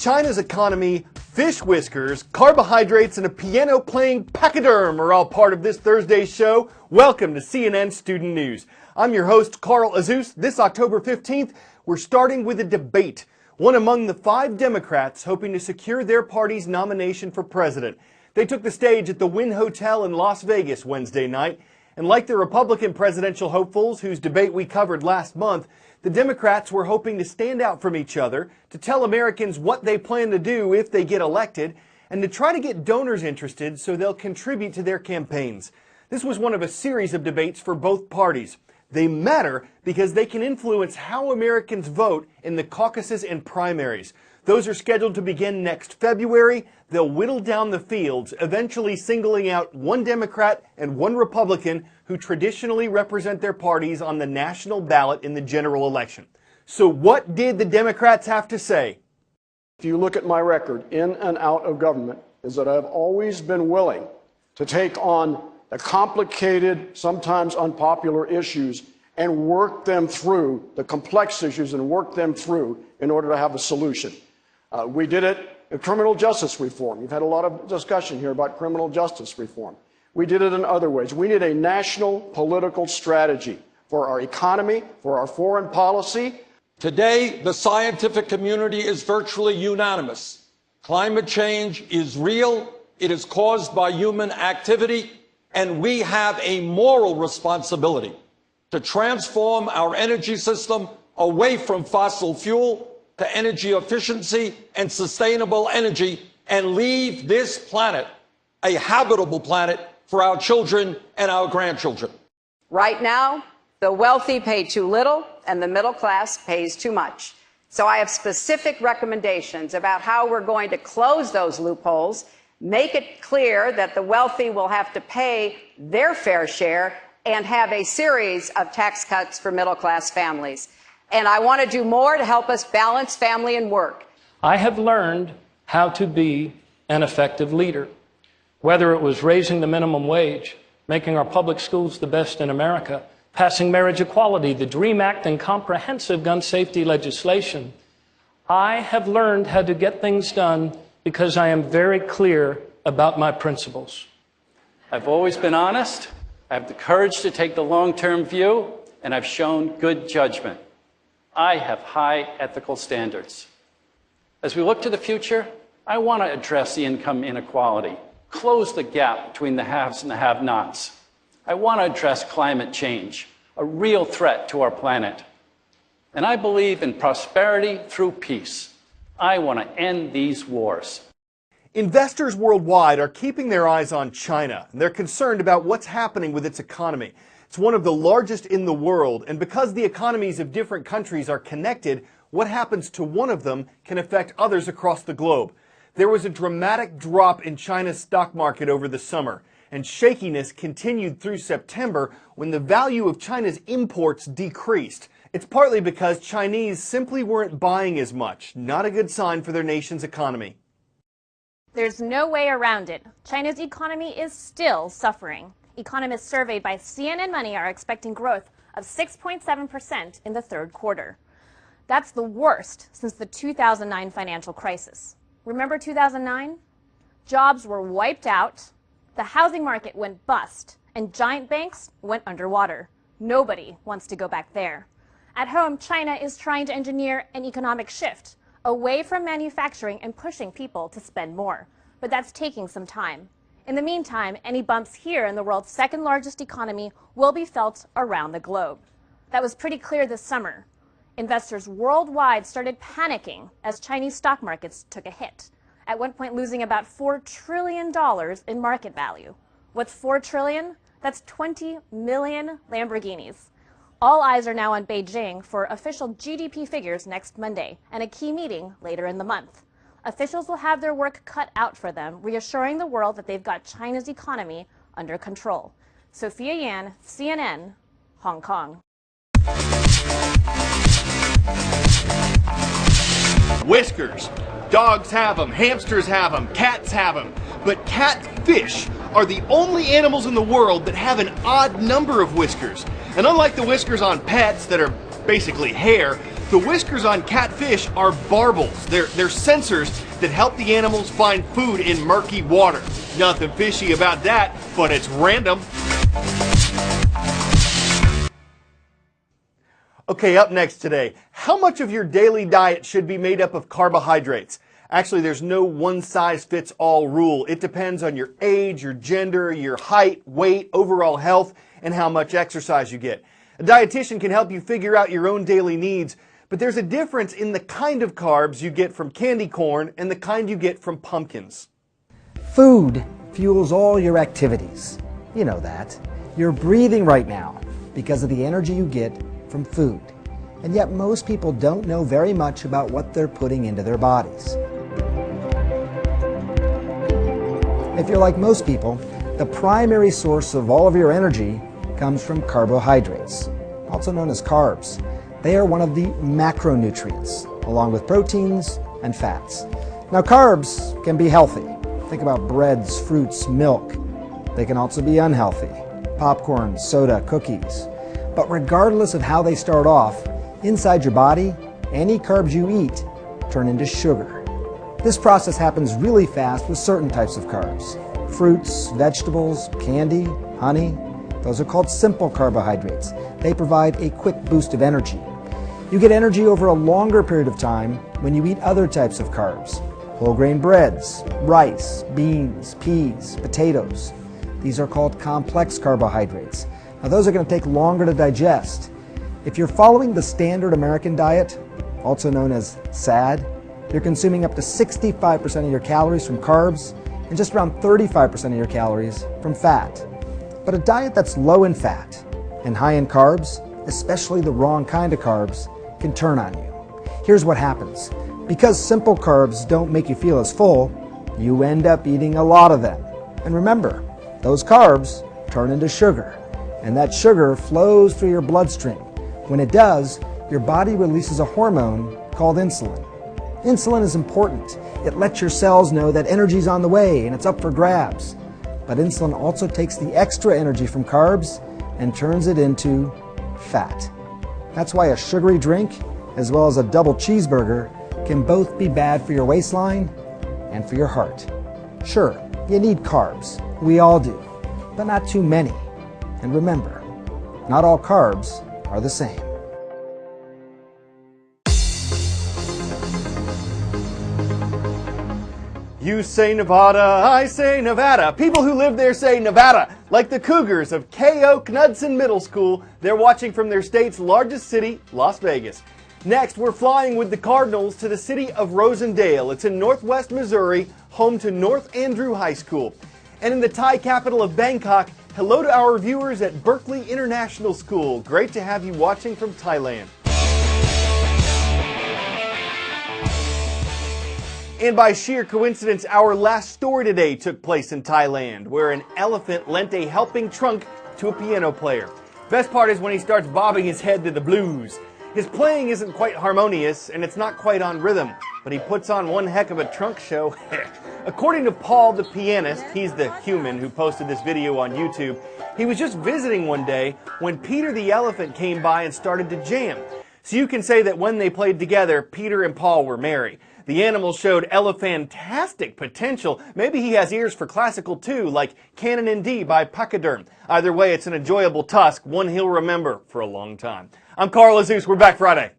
China's economy, fish whiskers, carbohydrates, and a piano-playing pachyderm are all part of this Thursday's show. Welcome to CNN Student News. I'm your host, Carl Azus. This October 15th, we're starting with a debate. One among the 5 Democrats hoping to secure their party's nomination for president. They took the stage at the Wynn Hotel in Las Vegas Wednesday night. And like the Republican presidential hopefuls whose debate we covered last month, the Democrats were hoping to stand out from each other, to tell Americans what they plan to do if they get elected, and to try to get donors interested so they'll contribute to their campaigns. This was one of a series of debates for both parties. They matter because they can influence how Americans vote in the caucuses and primaries. Those are scheduled to begin next February. They'll whittle down the fields, eventually singling out one Democrat and one Republican who traditionally represent their parties on the national ballot in the general election. So what did the Democrats have to say? If you look at my record in and out of government, is that I've always been willing to take on the complicated, sometimes unpopular issues and work them through, the complex issues, and work them through in order to have a solution. We did it in criminal justice reform. You've had a lot of discussion here about criminal justice reform. We did it in other ways. We need a national political strategy for our economy, for our foreign policy. Today, the scientific community is virtually unanimous. Climate change is real, it is caused by human activity, and we have a moral responsibility to transform our energy system away from fossil fuel to energy efficiency and sustainable energy and leave this planet a habitable planet for our children and our grandchildren. Right now, the wealthy pay too little and the middle class pays too much. So I have specific recommendations about how we're going to close those loopholes, make it clear that the wealthy will have to pay their fair share, and have a series of tax cuts for middle class families. And I want to do more to help us balance family and work. I have learned how to be an effective leader. Whether it was raising the minimum wage, making our public schools the best in America, passing marriage equality, the DREAM Act, and comprehensive gun safety legislation, I have learned how to get things done because I am very clear about my principles. I've always been honest, I have the courage to take the long-term view, and I've shown good judgment. I have high ethical standards. As we look to the future, I want to address the income inequality, close the gap between the haves and the have-nots. I want to address climate change, a real threat to our planet. And I believe in prosperity through peace. I want to end these wars. Investors worldwide are keeping their eyes on China, and they're concerned about what's happening with its economy. It's one of the largest in the world, and because the economies of different countries are connected, what happens to one of them can affect others across the globe. There was a dramatic drop in China's stock market over the summer, and shakiness continued through September when the value of China's imports decreased. It's partly because Chinese simply weren't buying as much, not a good sign for their nation's economy. There's no way around it. China's economy is still suffering. Economists surveyed by CNN Money are expecting growth of 6.7% in the third quarter. That's the worst since the 2009 financial crisis. Remember 2009? Jobs were wiped out, the housing market went bust, and giant banks went underwater. Nobody wants to go back there. At home, China is trying to engineer an economic shift away from manufacturing and pushing people to spend more. But that's taking some time. In the meantime, any bumps here in the world's second largest economy will be felt around the globe. That was pretty clear this summer. Investors worldwide started panicking as Chinese stock markets took a hit, at one point losing about $4 trillion in market value. What's $4 trillion? That's 20 million Lamborghinis. All eyes are now on Beijing for official GDP figures next Monday and a key meeting later in the month. Officials will have their work cut out for them, reassuring the world that they've got China's economy under control. Sophia Yan, CNN, Hong Kong. Whiskers. Dogs have them, hamsters have them, cats have them. But catfish are the only animals in the world that have an odd number of whiskers. And unlike the whiskers on pets that are basically hair, The whiskers on catfish are barbels. They're sensors that help the animals find food in murky water. Nothing fishy about that, but it's random. Okay, up next today, how much of your daily diet should be made up of carbohydrates? Actually, there's no one-size-fits-all rule. It depends on your age, your gender, your height, weight, overall health, and how much exercise you get. A dietitian can help you figure out your own daily needs, but there's a difference in the kind of carbs you get from candy corn and the kind you get from pumpkins. Food fuels all your activities. You know that. You're breathing right now because of the energy you get from food. And yet most people don't know very much about what they're putting into their bodies. If you're like most people, the primary source of all of your energy comes from carbohydrates, also known as carbs. They are one of the macronutrients, along with proteins and fats. Now, carbs can be healthy. Think about breads, fruits, milk. They can also be unhealthy. Popcorn, soda, cookies. But regardless of how they start off, inside your body, any carbs you eat turn into sugar. This process happens really fast with certain types of carbs. Fruits, vegetables, candy, honey. Those are called simple carbohydrates. They provide a quick boost of energy. You get energy over a longer period of time when you eat other types of carbs. Whole grain breads, rice, beans, peas, potatoes. These are called complex carbohydrates. Now those are going to take longer to digest. If you're following the standard American diet, also known as SAD, you're consuming up to 65% of your calories from carbs and just around 35% of your calories from fat. But a diet that's low in fat and high in carbs, especially the wrong kind of carbs, can turn on you. Here's what happens. Because simple carbs don't make you feel as full, you end up eating a lot of them. And remember, those carbs turn into sugar, and that sugar flows through your bloodstream. When it does, your body releases a hormone called insulin. Insulin is important. It lets your cells know that energy's on the way and it's up for grabs. But insulin also takes the extra energy from carbs and turns it into fat. That's why a sugary drink, as well as a double cheeseburger, can both be bad for your waistline and for your heart. Sure, you need carbs. We all do, but not too many. And remember, not all carbs are the same. You say Nevada, I say Nevada. People who live there say Nevada. Like the Cougars of K.O. Knudsen Middle School, they're watching from their state's largest city, Las Vegas. Next, we're flying with the Cardinals to the city of Rosendale. It's in northwest Missouri, home to North Andrew High School. And in the Thai capital of Bangkok, hello to our viewers at Berkeley International School. Great to have you watching from Thailand. And by sheer coincidence, our last story today took place in Thailand, where an elephant lent a helping trunk to a piano player. Best part is when he starts bobbing his head to the blues. His playing isn't quite harmonious, and it's not quite on rhythm, but he puts on one heck of a trunk show. According to Paul the pianist, he's the human who posted this video on YouTube, he was just visiting one day when Peter the elephant came by and started to jam. So you can say that when they played together, Peter and Paul were merry. The animal showed elephantastic potential. Maybe he has ears for classical too, like Canon in D by Pachyderm. Either way, it's an enjoyable tusk, one he'll remember for a long time. I'm Carl Azus. We're back Friday.